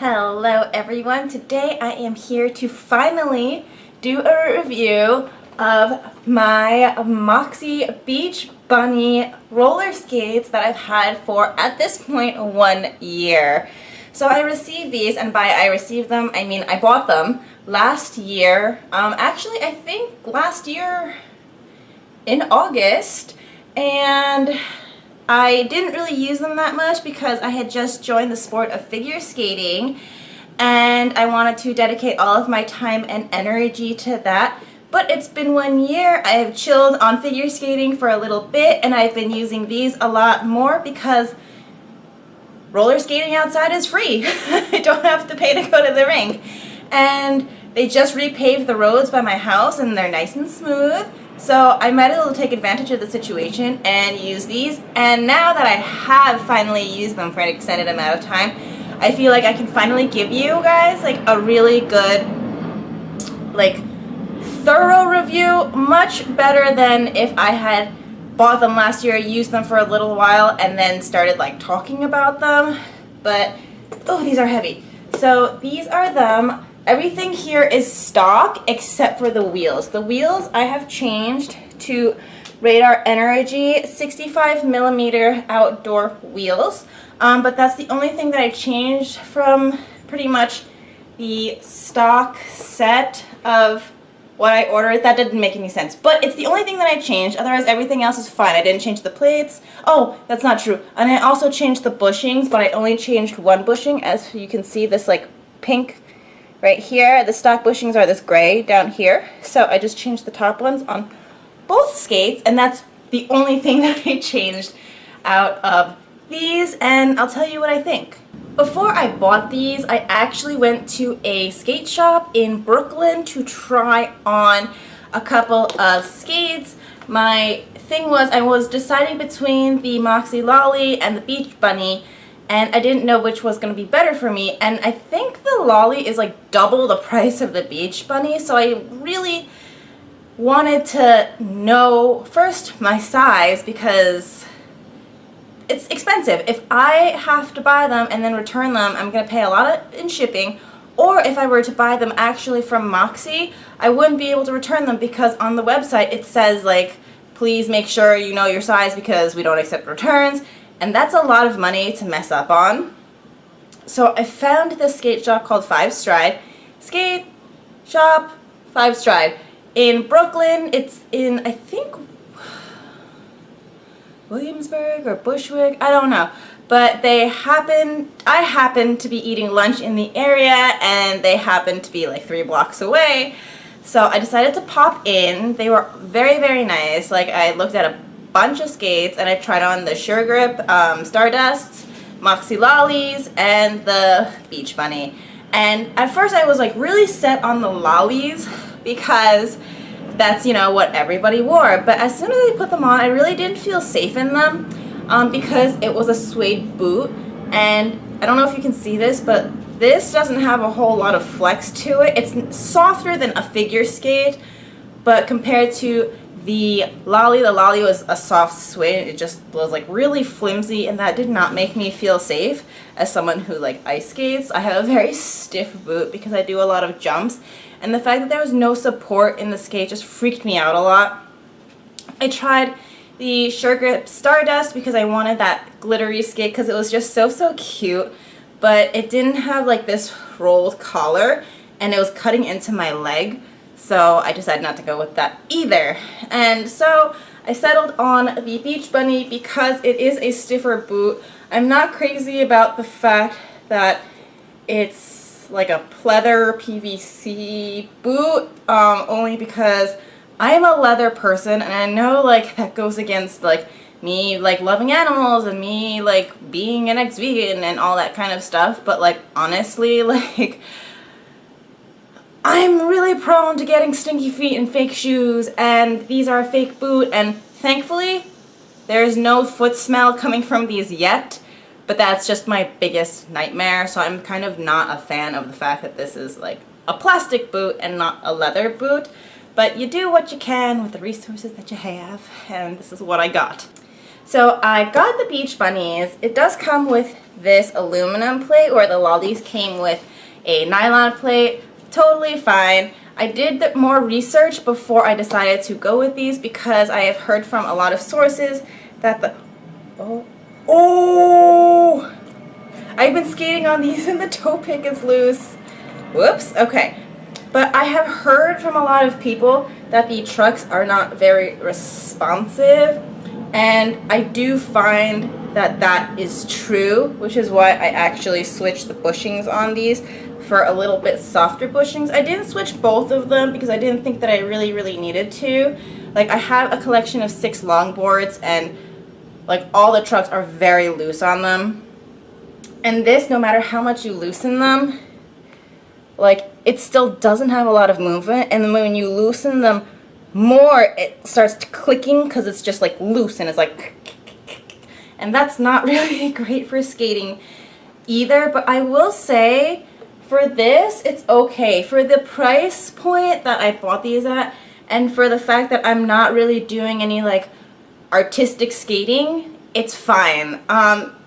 Hello everyone, today I am here to finally do a review of my Moxi Beach Bunny roller skates that I've had for, at this point, 1 year. So I received these, and by I received them, I mean I bought them last year, actually I think last year in August, and I didn't really use them that much because I had just joined the sport of figure skating and I wanted to dedicate all of my time and energy to that. But it's been 1 year. I have chilled on figure skating for a little bit and I've been using these a lot more because roller skating outside is free. I don't have to pay to go to the rink. And they just repaved the roads by my house and they're nice and smooth. So I might as well take advantage of the situation and use these, and now that I have finally used them for an extended amount of time, I feel like I can finally give you guys like a really good, like, thorough review, much better than if I had bought them last year, used them for a little while, and then started like talking about them. But, oh, these are heavy. So these are them. Everything here is stock except for the wheels. The wheels I have changed to Radar Energy 65mm outdoor wheels, but that's the only thing that I changed from pretty much the stock set of what I ordered. That didn't make any sense, but it's the only thing that I changed. Otherwise everything else is fine. I didn't change the plates. Oh, that's not true. And I also changed the bushings, but I only changed one bushing. As you can see, this like pink right here, the stock bushings are this gray down here. So I just changed the top ones on both skates, and that's the only thing that I changed out of these, and I'll tell you what I think. Before I bought these, I actually went to a skate shop in Brooklyn to try on a couple of skates. My thing was, I was deciding between the Moxi Lolly and the Beach Bunny, and I didn't know which was going to be better for me, and I think the Lolly is like double the price of the Beach Bunny, so I really wanted to know first my size because it's expensive. If I have to buy them and then return them, I'm going to pay a lot in shipping, or if I were to buy them actually from Moxi, I wouldn't be able to return them because on the website it says like, please make sure you know your size because we don't accept returns. And that's a lot of money to mess up on. So I found this skate shop called 5 Stride. Skate shop 5 Stride in Brooklyn. It's in, I think, Williamsburg or Bushwick, I don't know. But I happened to be eating lunch in the area and they happened to be like 3 blocks away. So I decided to pop in. They were very, very nice. Like, I looked at a bunch of skates and I tried on the Sure Grip Stardusts, Moxi Lollies, and the Beach Bunny. And at first I was like really set on the Lollies because that's, you know, what everybody wore. But as soon as I put them on, I really didn't feel safe in them because it was a suede boot. And I don't know if you can see this, but this doesn't have a whole lot of flex to it. It's softer than a figure skate, but compared to the Lolly was a soft suede. It just was like really flimsy, and that did not make me feel safe as someone who like ice skates. I have a very stiff boot because I do a lot of jumps, and the fact that there was no support in the skate just freaked me out a lot. I tried the Sure Grip Stardust because I wanted that glittery skate because it was just so cute, but it didn't have like this rolled collar and it was cutting into my leg. So I decided not to go with that either. And so I settled on the Beach Bunny because it is a stiffer boot. I'm not crazy about the fact that it's like a pleather PVC boot, only because I am a leather person and I know like that goes against like me like loving animals and me like being an ex-vegan and all that kind of stuff, but like honestly, like I'm really prone to getting stinky feet and fake shoes, and these are a fake boot, and thankfully there's no foot smell coming from these yet, but that's just my biggest nightmare. So I'm kind of not a fan of the fact that this is like a plastic boot and not a leather boot, but you do what you can with the resources that you have, and this is what I got. So I got the Beach Bunnies. It does come with this aluminum plate, or the lollies came with a nylon plate. Totally fine. I did more research before I decided to go with these because I have heard from a lot of sources that the I've been skating on these and the toe pick is loose. Whoops. Okay. But I have heard from a lot of people that the trucks are not very responsive, and I do find that that is true, which is why I actually switched the bushings on these for a little bit softer bushings. I didn't switch both of them because I didn't think that I really needed to. Like, I have a collection of 6 longboards, and like all the trucks are very loose on them. And this, no matter how much you loosen them, like, it still doesn't have a lot of movement, and then when you loosen them more, it starts clicking because it's just like loose and it's like, and that's not really great for skating either. But I will say, for this, it's okay. For the price point that I bought these at, and for the fact that I'm not really doing any like artistic skating, it's fine.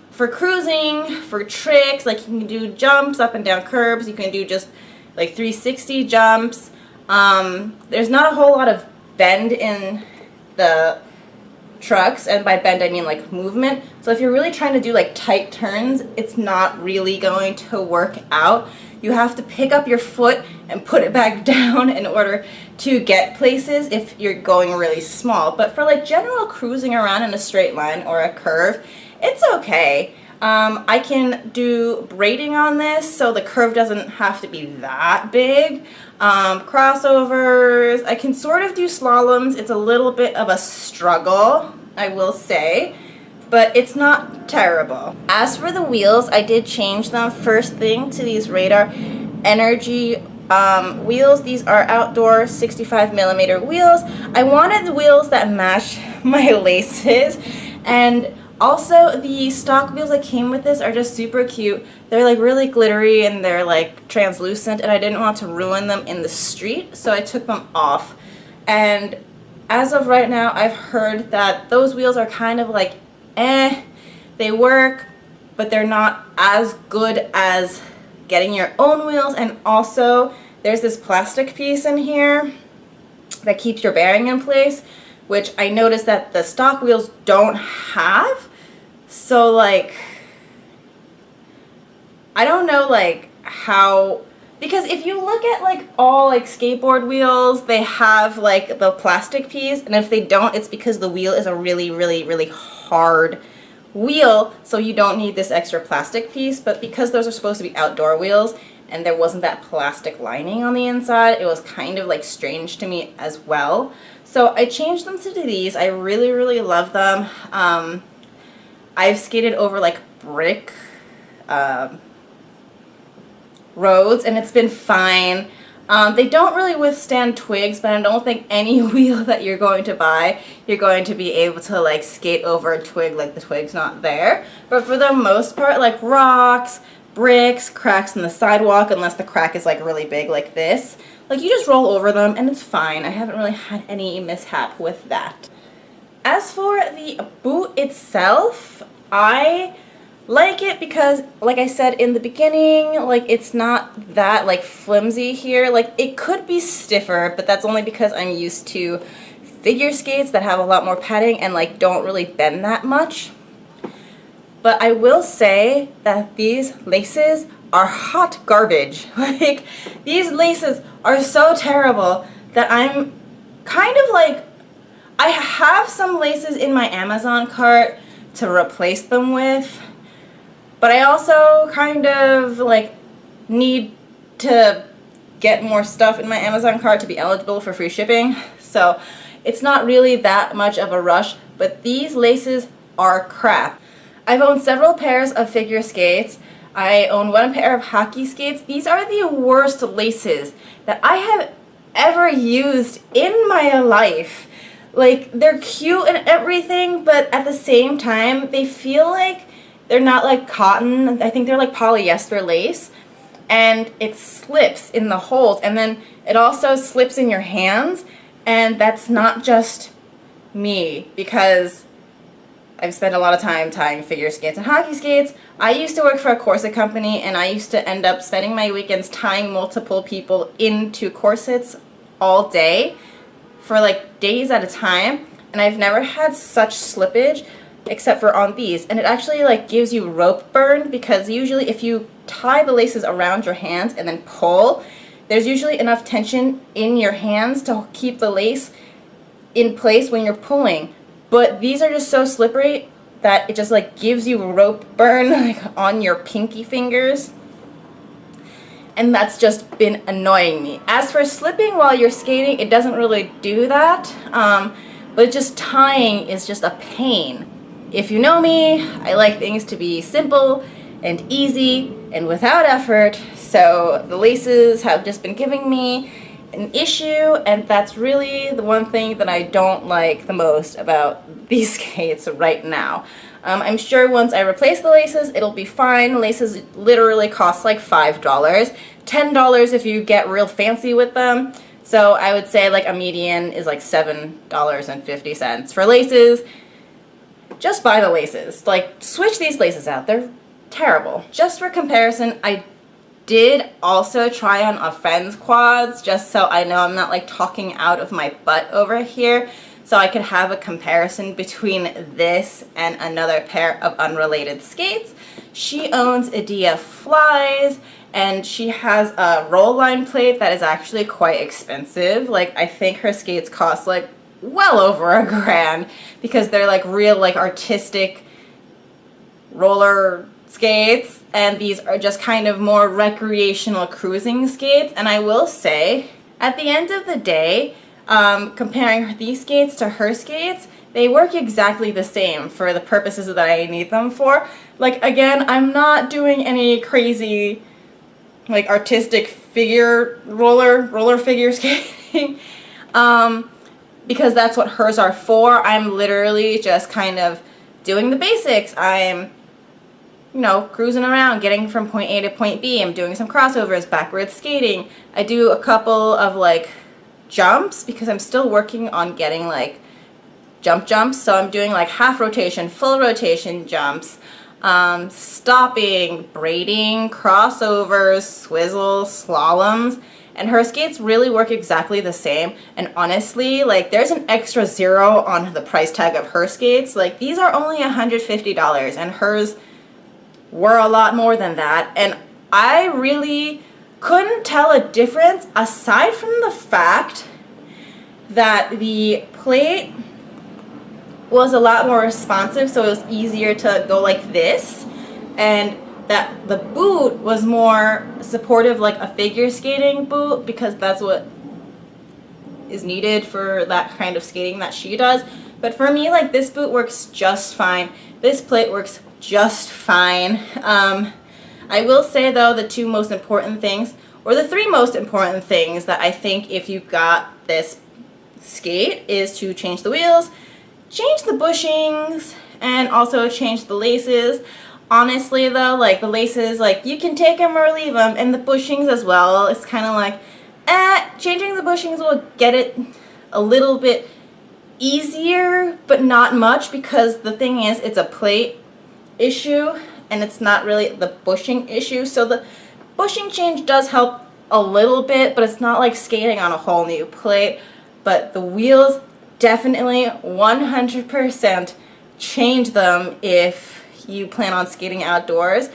For cruising, for tricks, like you can do jumps up and down curbs, you can do just like 360 jumps. There's not a whole lot of bend in the trucks, and by bend I mean like movement. So if you're really trying to do like tight turns, it's not really going to work out. You have to pick up your foot and put it back down in order to get places if you're going really small. But for like general cruising around in a straight line or a curve, it's okay. I can do braiding on this, so the curve doesn't have to be that big. Crossovers, I can sort of do slaloms. It's a little bit of a struggle, I will say, but it's not terrible. As for the wheels, I did change them first thing to these Radar Energy wheels. These are outdoor 65mm wheels. I wanted the wheels that match my laces, and also the stock wheels that came with this are just super cute. They're like really glittery and they're like translucent, and I didn't want to ruin them in the street, so I took them off. And as of right now, I've heard that those wheels are kind of like they work, but they're not as good as getting your own wheels. And also there's this plastic piece in here that keeps your bearing in place, which I noticed that the stock wheels don't have. So like, I don't know like how, because if you look at like all like skateboard wheels, they have like the plastic piece, and if they don't, it's because the wheel is a really hard wheel, so you don't need this extra plastic piece. But because those are supposed to be outdoor wheels and there wasn't that plastic lining on the inside, it was kind of like strange to me as well. So I changed them to these. I really love them. I've skated over like brick roads and it's been fine. They don't really withstand twigs, but I don't think any wheel that you're going to buy, you're going to be able to like skate over a twig like the twig's not there. But for the most part, like rocks, bricks, cracks in the sidewalk, unless the crack is like really big like this, like you just roll over them and it's fine. I haven't really had any mishap with that. As for the boot itself, I like it because, like I said in the beginning, like it's not that like flimsy here. Like it could be stiffer, but that's only because I'm used to figure skates that have a lot more padding and like don't really bend that much. But I will say that these laces are hot garbage. Like these laces are so terrible that I'm kind of like, I have some laces in my Amazon cart to replace them with, but I also kind of like need to get more stuff in my Amazon cart to be eligible for free shipping. So it's not really that much of a rush, but these laces are crap. I've owned several pairs of figure skates. I own one pair of hockey skates. These are the worst laces that I have ever used in my life. Like, they're cute and everything, but at the same time, they feel like they're not like cotton. I think they're like polyester lace, and it slips in the holes, and then it also slips in your hands, and that's not just me, because I've spent a lot of time tying figure skates and hockey skates. I used to work for a corset company, and I used to end up spending my weekends tying multiple people into corsets all day for like days at a time, and I've never had such slippage except for on these. And it actually like gives you rope burn, because usually if you tie the laces around your hands and then pull, there's usually enough tension in your hands to keep the lace in place when you're pulling. But these are just so slippery that it just like gives you rope burn like on your pinky fingers. And that's just been annoying me. As for slipping while you're skating, it doesn't really do that. But just tying is just a pain. If you know me, I like things to be simple and easy and without effort. So the laces have just been giving me an issue, and that's really the one thing that I don't like the most about these skates right now. I'm sure once I replace the laces, it'll be fine. Laces literally cost like $5, $10 if you get real fancy with them. So I would say like a median is like $7.50 for laces. Just buy the laces. Like, switch these laces out. They're terrible. Just for comparison, I did also try on a friend's quads, just so I know I'm not like talking out of my butt over here, so I could have a comparison between this and another pair of unrelated skates. She owns Idea Flies, and she has a roll line plate that is actually quite expensive. Like, I think her skates cost like well over $1,000, because they're like real like artistic roller skates, and these are just kind of more recreational cruising skates. And I will say, at the end of the day, comparing these skates to her skates, they work exactly the same for the purposes that I need them for. Like, again, I'm not doing any crazy like artistic figure roller figure skating because that's what hers are for. I'm literally just kind of doing the basics. I'm, you know, cruising around, getting from point A to point B. I'm doing some crossovers, backwards skating. I do a couple of like jumps because I'm still working on getting like jumps. So I'm doing like half rotation, full rotation jumps, stopping, braiding, crossovers, swizzles, slaloms. And her skates really work exactly the same. And honestly, like, there's an extra zero on the price tag of her skates. Like, these are only $150, and hers were a lot more than that. And I really couldn't tell a difference, aside from the fact that the plate was a lot more responsive, so it was easier to go like this, and that the boot was more supportive, like a figure skating boot, because that's what is needed for that kind of skating that she does. But for me, like, this boot works just fine. This plate works just fine. I will say though, the two most important things, or the three most important things that I think if you got this skate, is to change the wheels, change the bushings, and also change the laces. Honestly though, like, the laces, like, you can take them or leave them, and the bushings as well. It's kind of like, changing the bushings will get it a little bit easier, but not much, because the thing is, it's a plate issue, and it's not really the bushing issue. So the bushing change does help a little bit, but it's not like skating on a whole new plate. But the wheels, definitely 100% change them if you plan on skating outdoors.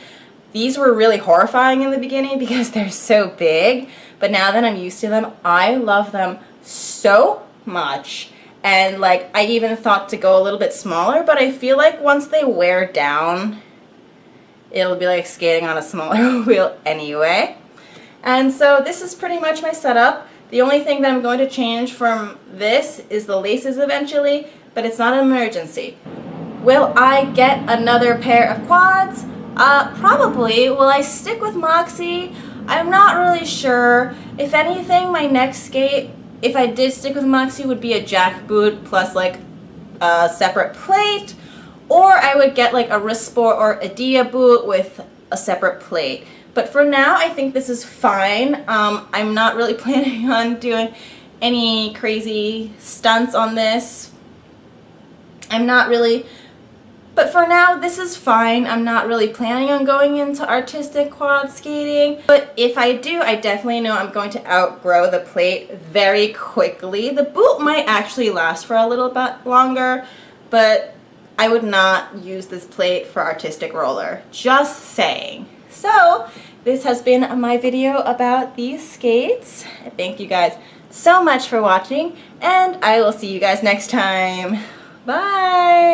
These were really horrifying in the beginning because they're so big, but now that I'm used to them, I love them so much. And like, I even thought to go a little bit smaller, but I feel like once they wear down, it'll be like skating on a smaller wheel anyway. And so this is pretty much my setup. The only thing that I'm going to change from this is the laces eventually, but it's not an emergency. Will I get another pair of quads? Probably. Will I stick with Moxi? I'm not really sure. If anything, my next skate, if I did stick with Moxi, would be a jack boot plus like a separate plate, or I would get like a wrist sport or Idea boot with a separate plate. But for now, I think this is fine. I'm not really planning on doing any crazy stunts on this. I'm not really But for now, this is fine. I'm not really planning on going into artistic quad skating. But if I do, I definitely know I'm going to outgrow the plate very quickly. The boot might actually last for a little bit longer, but I would not use this plate for artistic roller. Just saying. So, this has been my video about these skates. Thank you guys so much for watching, and I will see you guys next time. Bye!